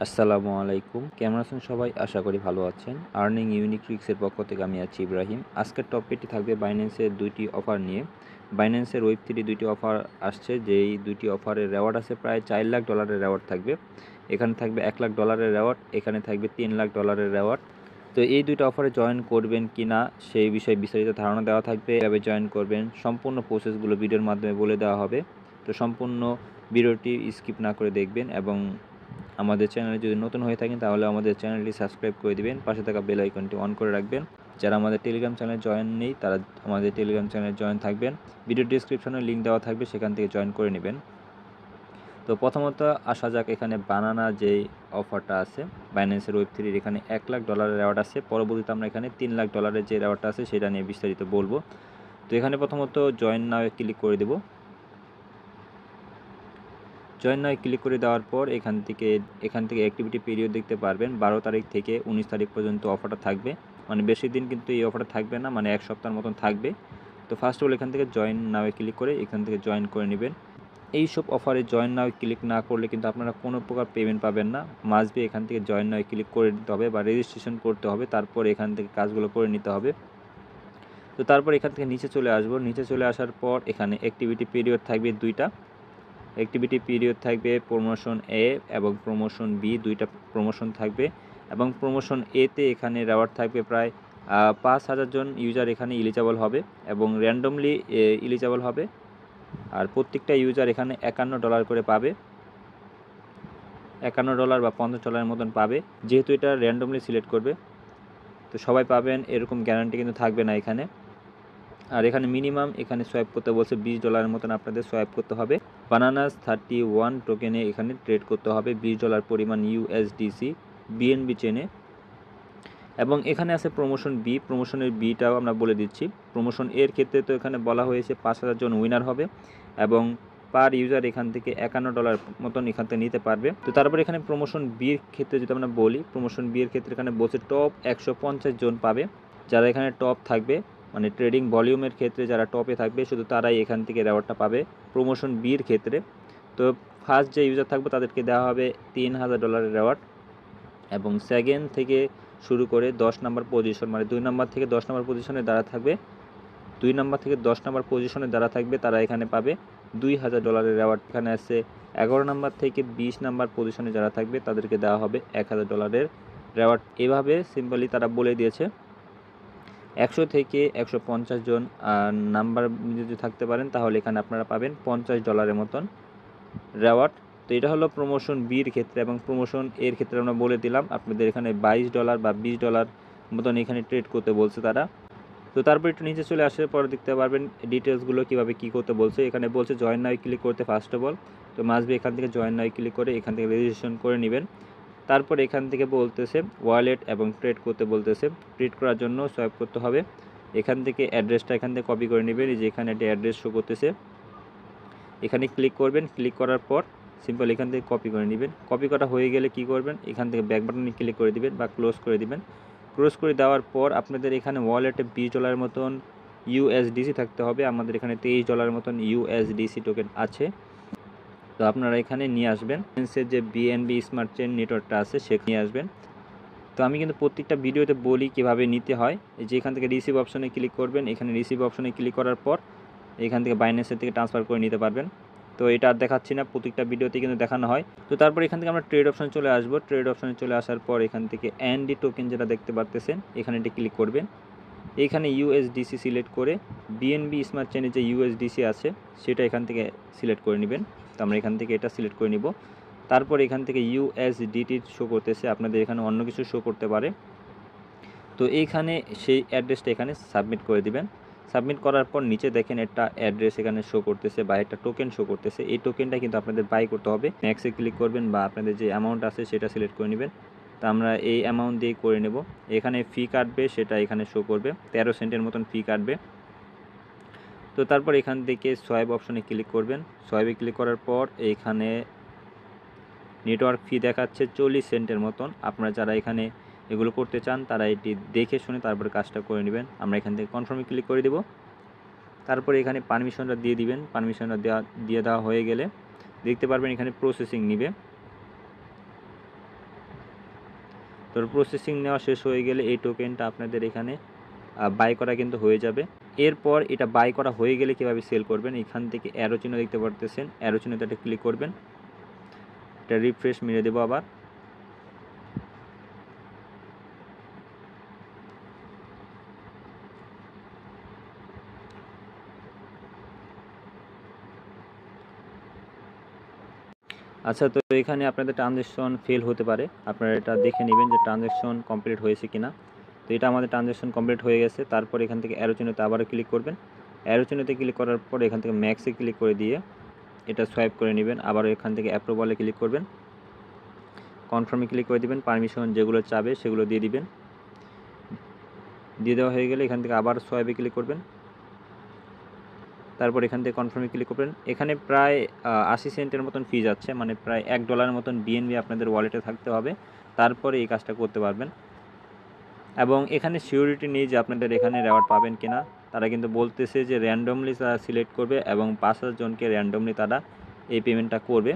আসসালামু আলাইকুম। কেমন আছেন সবাই? আশা করি ভালো আছেন। আর্নিং ইউনিক ট্রিক্সের পক্ষ থেকে আমি আছি ইব্রাহিম। আজকের টপিকটি থাকবে বাইন্যান্সের ২টি অফার নিয়ে। বাইন্যান্সের ওয়েব3 ২টি অফার আসছে, যেই ২টি অফারের রিওয়ার্ড আছে প্রায় $4,00,000 রিওয়ার্ড থাকবে। এখানে থাকবে $1,00,000 রিওয়ার্ড, এখানে থাকবে $3,00,000 রিওয়ার্ড। তো এই ২টা অফারে জয়েন করবেন কিনা সেই বিষয়ে বিস্তারিত ধারণা দেওয়া থাকবে। কিভাবে জয়েন করবেন সম্পূর্ণ প্রসেসগুলো ভিডিওর মাধ্যমে বলে দেওয়া হবে। তো সম্পূর্ণ ভিডিওটি স্কিপ না করে দেখবেন এবং আমাদের চ্যানেলে যদি নতুন হয়ে থাকেন তাহলে আমাদের চ্যানেলটি সাবস্ক্রাইব করে দিবেন, পাশে থাকা বেল আইকনটি অন করে রাখবেন। যারা আমাদের টেলিগ্রাম চ্যানেলে জয়েন নেই তারা আমাদের টেলিগ্রাম চ্যানেলে জয়েন থাকবেন। ভিডিও ডেসক্রিপশনে লিঙ্ক দেওয়া থাকবে, সেখান থেকে জয়েন করে নেবেন। তো প্রথমত আসা যাক, এখানে বানানা যেই অফারটা আছে বাইন্যান্সের ওয়েব3, এখানে $1,00,000 রেওয়ার্ড আছে। পরবর্তীতে আমরা এখানে $3,00,000 যে রেওয়ার্ডটা আছে সেটা নিয়ে বিস্তারিত বলবো। তো এখানে প্রথমত জয়েন নাও ক্লিক করে দেব। জয়েন নাও ক্লিক করে দেওয়ার পর এখান থেকে অ্যাক্টিভিটি পিরিয়ড দেখতে পারবেন। 12 তারিখ থেকে 19 তারিখ পর্যন্ত অফারটা থাকবে। মানে বেশি দিন কিন্তু এই অফারটা থাকবে না, মানে 1 সপ্তাহের মতন থাকবে। তো ফার্স্ট অফ অল এখান থেকে জয়েন নাও ক্লিক করে এখান থেকে জয়েন করে নেবেন। এইসব অফারে জয়েন নাও ক্লিক না করলে কিন্তু আপনারা কোনো প্রকার পেমেন্ট পাবেন না। মাস্ট বি এখান থেকে জয়েন নাও ক্লিক করে নিতে হবে বা রেজিস্ট্রেশন করতে হবে, তারপর এখান থেকে কাজগুলো করে নিতে হবে। তো তারপর এখান থেকে নিচে চলে আসবো। নিচে চলে আসার পর এখানে অ্যাক্টিভিটি পিরিয়ড থাকবে 2টা। অ্যাক্টিভিটি পিরিয়ড থাকবে প্রমোশন এ এবং প্রমোশন বি, 2টা প্রমোশন থাকবে। এবং প্রমোশন এতে এখানে রিওয়ার্ড থাকবে প্রায় 5,000 জন ইউজার এখানে এলিজিবল হবে এবং র্যান্ডমলি এলিজিবল হবে। আর প্রত্যেকটা ইউজার এখানে $51 করে পাবে। $51 বা $50 মতন পাবে, যেহেতু এটা র্যান্ডমলি সিলেক্ট করবে। তো সবাই পাবেন এরকম গ্যারান্টি কিন্তু থাকবে না এখানে। আর এখানে মিনিমাম এখানে সোয়াইপ করতে বলছে $20 মতন আপনাদের সোয়াইপ করতে হবে। বানানাস 31 টোকেনে এখানে ট্রেড করতে হবে $20 পরিমাণ ইউএসডিসি বিএনবি চেনে। এবং এখানে আছে প্রমোশন বি, প্রমোশনের বিটাও আমরা বলে দিচ্ছি। প্রমোশন এর ক্ষেত্রে তো এখানে বলা হয়েছে 5,000 জন উইনার হবে এবং পার ইউজার এখান থেকে $51 মতন এখান থেকে নিতে পারবে। তো তারপর এখানে প্রমোশন বির ক্ষেত্রে যদি আমরা বলি, প্রমোশন বির ক্ষেত্রে এখানে বলছে টপ 150 জন পাবে। যারা এখানে টপ থাকবে, মানে ট্রেডিং ভলিউমের ক্ষেত্রে যারা টপে থাকবে শুধু তারাই এখান থেকে রিওয়ার্ডটা পাবে প্রমোশন বির ক্ষেত্রে। তো ফার্স্ট যে ইউজার থাকবে তাদেরকে দেওয়া হবে $3,000 রিওয়ার্ড এবং সেকেন্ড থেকে শুরু করে 10 নম্বর পজিশন, মানে 2 নম্বর থেকে 10 নম্বর পজিশনে যারা থাকবে, 2 নম্বর থেকে 10 নম্বর পজিশনে যারা থাকবে তারা এখানে পাবে $2,000 রিওয়ার্ড। এখানে আছে 11 নম্বর থেকে 20 নম্বর পজিশনে যারা থাকবে তাদেরকে দেওয়া হবে $1,000 রিওয়ার্ড। এভাবে সিম্পলি তারা বলে দিয়েছে। 100 থেকে 150 জন নাম্বার যদি থাকতে পারেন তাহলে এখানে আপনারা পাবেন $50 মতন রিওয়ার্ড। তো এটা হলো প্রমোশন বির ক্ষেত্রে। এবং প্রমোশন এর ক্ষেত্রে আমরা বলে দিলাম আপনাদের এখানে $22 বা $20 মতন এখানে ট্রেড করতে বলছে তারা। তো তারপর একটু নিচে চলে আসার পর দেখতে পারবেন ডিটেলসগুলো কীভাবে কী করতে বলছে। এখানে বলছে জয়েন নাও ক্লিক করতে ফার্স্ট অফ অল। তো মাস্ট বি এখান থেকে জয়েন নাও ক্লিক করে এখান থেকে রেজিস্ট্রেশন করে নেবেন। তারপর এখান থেকে বলতেছে ওয়ালেট এবং ট্রেড করতে বলতেছে। ট্রেড করার জন্য সোয়াইপ করতে হবে। এখান থেকে অ্যাড্রেসটা এখান থেকে কপি করে নেবেন। এই যে এখানে একটা অ্যাড্রেস শো করতেছে, এখানে ক্লিক করবেন। ক্লিক করার পর সিম্পল এখান থেকে কপি করে নেবেন। কপি করা হয়ে গেলে কি করবেন, এখান থেকে ব্যাক বাটনে ক্লিক করে দিবেন বা ক্লোজ করে দিবেন। ক্লোজ করে দেওয়ার পর আপনাদের এখানে ওয়ালেটে $20 মতন ইউএসডিসি থাকতে হবে। আমাদের এখানে $23 মতন ইউএসডিসি টোকেন আছে। তো আপনারা এখানে নিয়ে আসবেন, যে বিএনবি স্মার্ট চেইন নেটওয়ার্কটা আছে সেখানে নিয়ে আসবেন। তো আমি কিন্তু প্রত্যেকটা ভিডিওতে বলি কীভাবে নিতে হয়। যে এখান থেকে রিসিভ অপশনে ক্লিক করবেন। এখানে রিসিভ অপশনে ক্লিক করার পর এখান থেকে বাইন্যান্সের থেকে ট্রান্সফার করে নিতে পারবেন। তো এটা আর দেখাচ্ছি না, প্রত্যেকটা ভিডিওতে কিন্তু দেখানো হয়। তো তারপর এখান থেকে আমরা ট্রেড অপশনে চলে আসবো। ট্রেড অপশনে চলে আসার পর এখান থেকে এনডি টোকেন যেটা দেখতে পারতেছেন এখানে এটি ক্লিক করবেন। এখানে ইউএসডিসি সিলেক্ট করে বিএনবি স্মার্ট চেইনে যে ইউএসডিসি আছে সেটা এখান থেকে সিলেক্ট করে নেবেন। তো আমরা এখান থেকে এটা সিলেক্ট করে নিব। তারপর এখান থেকে ইউএসডিটি শো করতেছে, আপনাদের এখানে অন্য কিছু শো করতে পারে। তো এইখানে সেই অ্যাড্রেসটা এখানে সাবমিট করে দিবেন। সাবমিট করার পর নিচে দেখেন একটা অ্যাড্রেস এখানে শো করতেছে বা একটা টোকেন শো করতেছে। এই টোকেনটা কিন্তু আপনাদের বাই করতে হবে। নেক্সটে ক্লিক করবেন বা আপনাদের যে অ্যামাউন্ট আছে সেটা সিলেক্ট করে নেবেন। তো আমরা এই অ্যামাউন্ট দিয়ে করে নেব। এখানে ফি কাটবে, সেটা এখানে শো করবে 13 সেন্টের মতন ফি কাটবে। তো তারপর এখান থেকে সোয়াইপ অপশনে ক্লিক করবেন। সোয়াইপে ক্লিক করার পর এখানে নেটওয়ার্ক ফি দেখাচ্ছে 40 সেন্টের মতন। আপনারা যারা এখানে এগুলো করতে চান তারা এটি দেখে শুনে তারপরে কাজটা করে নেবেন। আমরা এখান থেকে কনফার্মে ক্লিক করে দেব। তারপরে এখানে পারমিশনটা দিয়ে দিবেন। পারমিশনটা দিয়ে দেওয়া হয়ে গেলে দেখতে পারবেন এখানে প্রসেসিং নিবে। তো প্রসেসিং নেওয়া শেষ হয়ে গেলে এই টোকেনটা আপনাদের এখানে বাই করা কিন্তু হয়ে যাবে। এরপর এটা বাই করা হয়ে গেলে কীভাবে সেল করবেন, এখান থেকে অ্যারো চিহ্ন দেখতে পারতেছেন, অ্যারো চিহ্নতে এটা ক্লিক করবেন। এটা রিফ্রেশ মেরে দেবো আবার। আচ্ছা, তো এখানে আপনাদের ট্রানজ্যাকশন ফেল হতে পারে, আপনারা এটা দেখে নেবেন যে ট্রানজ্যাকশন কমপ্লিট হয়েছে কিনা। তো এটা আমাদের ট্রানজ্যাকশন কমপ্লিট হয়ে গেছে। তারপর এখান থেকে অ্যারো চিহ্নতে আবারও ক্লিক করবেন। অ্যারো চিহ্নতে ক্লিক করার পর এখান থেকে ম্যাক্সে ক্লিক করে দিয়ে এটা সোয়াইপ করে নেবেন। আবার এখান থেকে অ্যাপ্রুভালে ক্লিক করবেন, কনফার্মে ক্লিক করে দিবেন, পারমিশন যেগুলো চাবে সেগুলো দিয়ে দিবেন। দিয়ে দেওয়া হয়ে গেলে এখান থেকে আবার সোয়াইপে ক্লিক করবেন। তারপর এখান থেকে কনফার্মে ক্লিক করবেন। এখানে প্রায় 80 সেন্টের মতন ফি যাচ্ছে, মানে প্রায় $1 মতন বিএনবি আপনাদের ওয়ালেটে থাকতে হবে, তারপরে এই কাজটা করতে পারবেন। এবং এখানে সিওরিটি নেই যে আপনাদের এখানে রেওয়ার্ড পাবেন কিনা। তারা কিন্তু বলতেছে যে র্যান্ডমলি তারা সিলেক্ট করবে এবং 5000 জনকে র্যান্ডমলি তারা এই পেমেন্টটা করবে।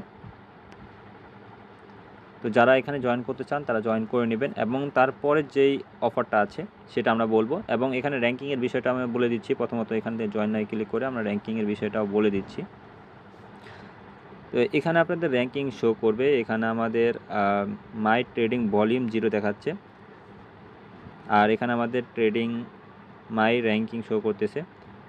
তো যারা এখানে জয়েন করতে চান তারা জয়েন করে নেবেন। এবং তারপরে যেই অফারটা আছে সেটা আমরা বলবো, এবং এখানে র্যাঙ্কিংয়ের বিষয়টা আমরা বলে দিচ্ছি। প্রথমত এখান থেকে জয়েন নাই ক্লিক করে আমরা র্যাঙ্কিংয়ের বিষয়টাও বলে দিচ্ছি। তো এখানে আপনাদের র্যাঙ্কিং শো করবে। এখানে আমাদের মাই ট্রেডিং ভলিউম 0 দেখাচ্ছে, আর এখানে আমাদের ট্রেডিং মাই র্যাঙ্কিং শো করতেছে।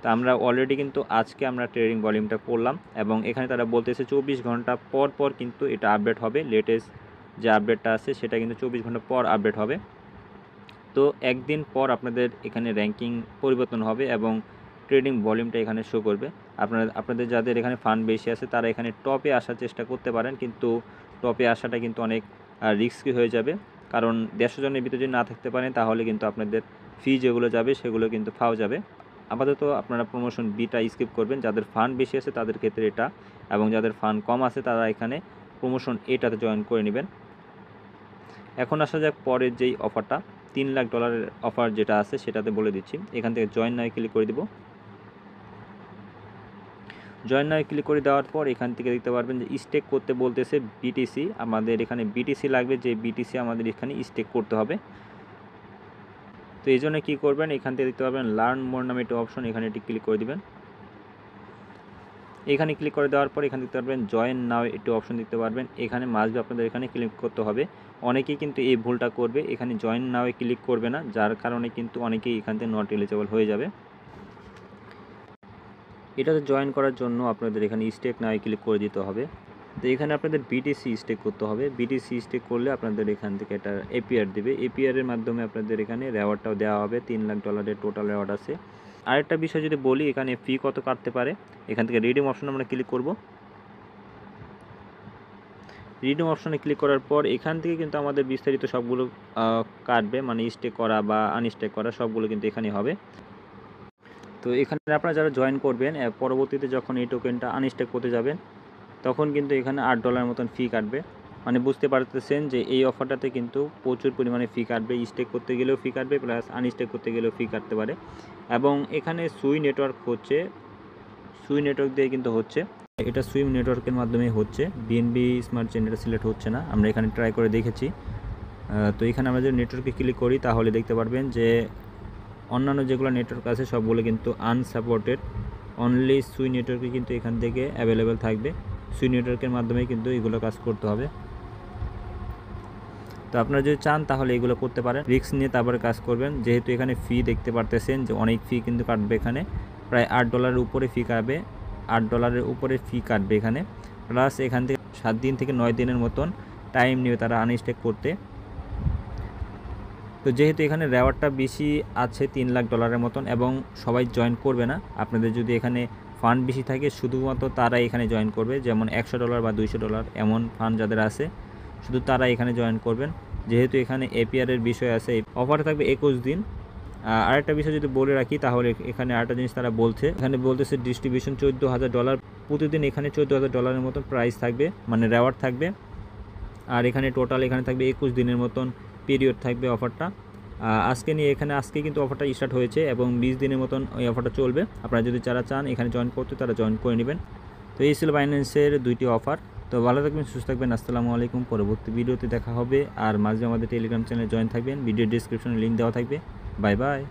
তো আমরা অলরেডি কিন্তু আজকে আমরা ট্রেডিং ভলিউমটা করলাম, এবং এখানে তারা বলতেছে 24 ঘন্টা পর পর কিন্তু এটা আপডেট হবে। লেটেস্ট যে আপডেটটা আছে সেটা কিন্তু 24 ঘন্টা পর আপডেট হবে। তো একদিন পর আপনাদের এখানে র্যাঙ্কিং পরিবর্তন হবে এবং ট্রেডিং ভলিউমটা এখানে শো করবে। আপনাদের যাদের এখানে ফান্ড বেশি আছে তারা এখানে টপে আসার চেষ্টা করতে পারেন, কিন্তু টপে আসাটা কিন্তু অনেক রিস্কি হয়ে যাবে, কারণ 150 জনের ভিতরে যদি না থাকতে পারেন তাহলে কিন্তু আপনাদের ফি যেগুলো যাবে সেগুলো কিন্তু ফাও যাবে। আপাতত আপনারা প্রমোশন বিটা স্কিপ করবেন, যাদের ফান্ড বেশি আছে তাদের ক্ষেত্রে এটা, এবং যাদের ফান্ড কম আছে তারা এখানে প্রমোশন এটাতে জয়েন করে নেবেন। এখন আসা যাক পরের যেই অফারটা, $3 লাখ অফার যেটা আছে সেটাতে বলে দিচ্ছি। এখান থেকে জয়েন নাও ক্লিক করে দিব। জয়েন নাও ক্লিক করে দেওয়ার পর এখান থেকে দেখতে পারবেন যে স্টেক করতে বলতেছে বিটিসি। আমাদের এখানে বিটিসি লাগবে, যে বিটিসি আমাদের এখানে স্টেক করতে হবে। তো এই জন্য কী করবেন, এখান থেকে দেখতে পাবেন লার্ন মোর নামে একটা অপশন, এখানে এটি ক্লিক করে দিবেন। এখানে ক্লিক করে দেওয়ার পর এখানে দেখতে পারবেন জয়েন নাও একটি অপশন দেখতে পারবেন, এখানে মাস্ট আপনাদের এখানে ক্লিক করতে হবে। অনেকেই কিন্তু এই ভুলটা করবে, এখানে জয়েন নাওয়ে ক্লিক করবে না, যার কারণে কিন্তু অনেকেই এখান থেকে নট এলিজিবল হয়ে যাবে। এটাতে জয়েন করার জন্য আপনাদের এখানে স্টেক নাওয়ে ক্লিক করে দিতে হবে। তো এখানে আপনাদের বিটিসি স্টেক করতে হবে। বিটিসি স্টেক করলে আপনাদের এখান থেকে একটা এপিআর দেবে, এপিআরের মাধ্যমে আপনাদের এখানে রেওয়ার্ডটাও দেওয়া হবে। $3 লাখ টোটাল রেওয়ার্ড আছে। আরেকটা বিষয় যদি বলি, এখানে ফি কত কাটতে পারে, এখান থেকে রিডিম অপশনে আমরা ক্লিক করব। রিডিম অপশনে ক্লিক করার পর এখান থেকে কিন্তু আমাদের বিস্তারিত সবগুলো কাটবে, মানে স্টেক করা বা আনস্টেক করা সবগুলো কিন্তু এখানে হবে। তো এখানে আপনারা যারা জয়েন করবেন, পরবর্তীতে যখন এই টোকেনটা আনস্টেক করতে যাবেন তখন কিন্তু এখানে $8 মতন ফি কাটবে। মানে বুঝতে পারতেছেন যে এই অফারটাতে কিন্তু প্রচুর পরিমাণে ফি কাটবে, স্টেক করতে গেলেও ফি কাটবে, প্লাস আনস্টেক করতে গেলেও ফি কাটতে পারে। এবং এখানে সুই নেটওয়ার্ক হচ্ছে, সুই নেটওয়ার্ক দিয়ে কিন্তু হচ্ছে, এটা সুইম নেটওয়ার্কের মাধ্যমে হচ্ছে, বিএনবি স্মার্ট চেইন এটা সিলেক্ট হচ্ছে না। আমরা এখানে ট্রাই করে দেখেছি। তো এখানে আমরা যদি নেটওয়ার্কে ক্লিক করি তাহলে দেখতে পারবেন যে অন্যান্য যেগুলো নেটওয়ার্ক আছে সবগুলো কিন্তু আনসাপোর্টেড, অনলি সুই নেটওয়ার্কে কিন্তু এখান থেকে অ্যাভেলেবেল থাকবে। সুই নেটওয়ার্কের মাধ্যমে কিন্তু এগুলো কাজ করতে হবে। তো আপনারা যদি চান তাহলে এগুলো করতে পারেন, রিস্ক নিয়ে তারপরে কাজ করবেন। যেহেতু এখানে ফি দেখতে পারতেছেন যে অনেক ফি কিন্তু কাটবে, এখানে প্রায় $8 উপরে ফি কাটবে, $8 উপরে ফি কাটবে এখানে, প্লাস এখান থেকে 7 দিন থেকে 9 দিনের মতন টাইম নেবে তারা আনস্টেক করতে। তো যেহেতু এখানে রেওয়ার্ডটা বেশি আছে $3 লাখ মতন, এবং সবাই জয়েন করবে না, আপনাদের যদি এখানে ফান্ড বেশি থাকে শুধুমাত্র তারা এখানে জয়েন করবে, যেমন $100 বা $200 এমন ফান্ড যাদের আছে শুধু তারা এখানে জয়েন করবেন। যেহেতু এখানে এপিআরের বিষয় আছে, অফার থাকবে 21 দিন। আরেকটা বিষয় যদি বলে রাখি তাহলে এখানে আরেকটা জিনিস তারা বলছে, এখানে বলতেছে ডিস্ট্রিবিউশন $14,000 প্রতিদিন, এখানে $14,000 মতন প্রাইস থাকবে, মানে রেওয়ার্ড থাকবে। আর এখানে টোটাল এখানে থাকবে 21 দিনের মতন পিরিয়ড থাকবে অফারটা। আজকে নিয়ে এখানে আজকে কিন্তু অফারটা স্টার্ট হয়েছে এবং 20 দিনের মতন এই অফারটা চলবে। আপনারা যদি যারা চান এখানে জয়েন করতে তারা জয়েন করে নেবেন। তো এই ছিল বাইন্যান্সের 2টি অফার। তো ভালো থাকবেন, সুস্থ থাকবেন। আসসালামু আলাইকুম। পরবর্তী ভিডিওতে দেখা হবে। আর মাঝে আমাদের টেলিগ্রাম চ্যানেলে জয়েন থাকবেন, ভিডিও ডিসক্রিপশনে লিঙ্ক দেওয়া থাকবে। Bye bye.